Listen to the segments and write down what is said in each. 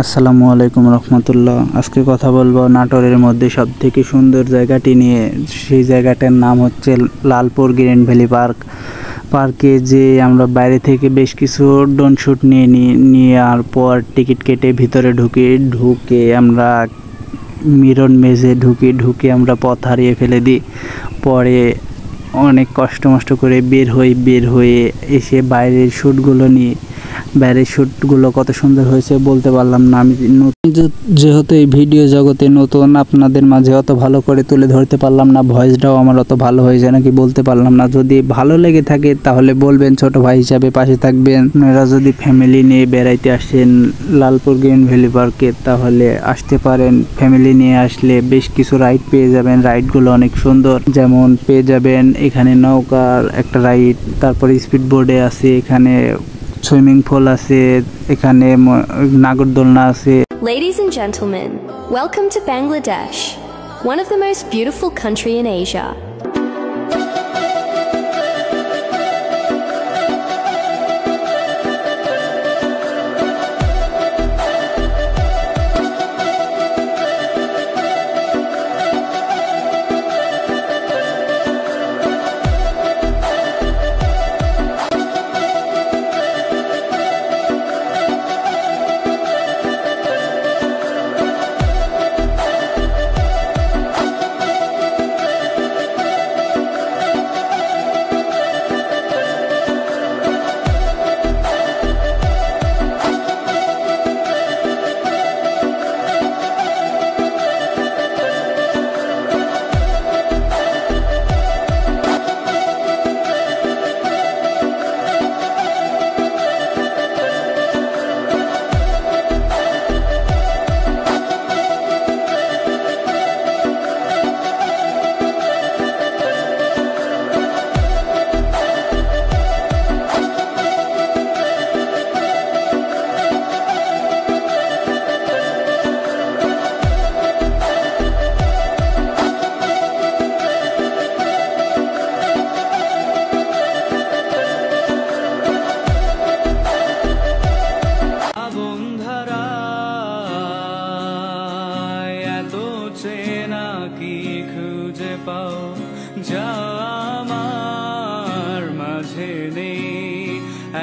আসসালামু আলাইকুম রহমতুল্লাহ। আজকে কথা বলবো নাটোরের মধ্যে সবথেকে সুন্দর জায়গাটি নিয়ে। সেই জায়গাটার নাম হচ্ছে লালপুর গ্রিন ভ্যালি পার্ক। পার্কে যে আমরা বাইরে থেকে বেশ কিছু ড্রোন শ্যুট নেওয়ার পর টিকিট কেটে ভিতরে ঢুকে আমরা মিরন মেজে ঢুকে আমরা পথ হারিয়ে ফেলে দিই। পরে অনেক কষ্ট করে বের হয়ে এসে বাইরের শ্যুটগুলো কত সুন্দর হয়েছে বলতে পারলাম না। আমি যেহেতু এই ভিডিও জগতে নতুন, আপনাদের মাঝে অত ভালো করে তুলে ধরতে পারলাম না, ভয়েসটাও আমার অত ভালো হয়েছে নাকি বলতে পারলাম না। যদি ভালো লেগে থাকে তাহলে বলবেন, ছোট ভাই হিসাবে পাশে থাকবেন। আপনারা যদি ফ্যামিলি নিয়ে বেড়াইতে আসেন লালপুর গ্রিন ভ্যালি পার্কে তাহলে আসতে পারেন। ফ্যামিলি নিয়ে আসলে বেশ কিছু রাইড পেয়ে যাবেন। রাইডগুলো অনেক সুন্দর, যেমন পেয়ে যাবেন এখানে নৌকার একটা রাইড, তারপরে স্পিড বোর্ডে আছে, এখানে সুইমিং পুল আছে, এখানে নাগরদোলনা আছে। Ladies and gentlemen, welcome to Bangladesh, one of the most beautiful country in Asia. কি খুঁজে পাও যা আমার মাঝে নেই,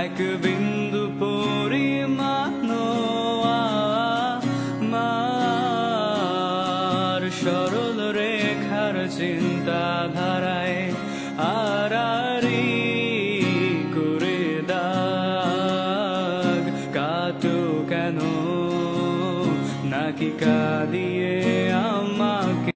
এক বিন্দু পরিমাণ আমার সরল রেখার চিন্তাধারায় আড়াআড়ি করে দাগ কাটো কেন নাকি কাঁদিয়ে আমাকে।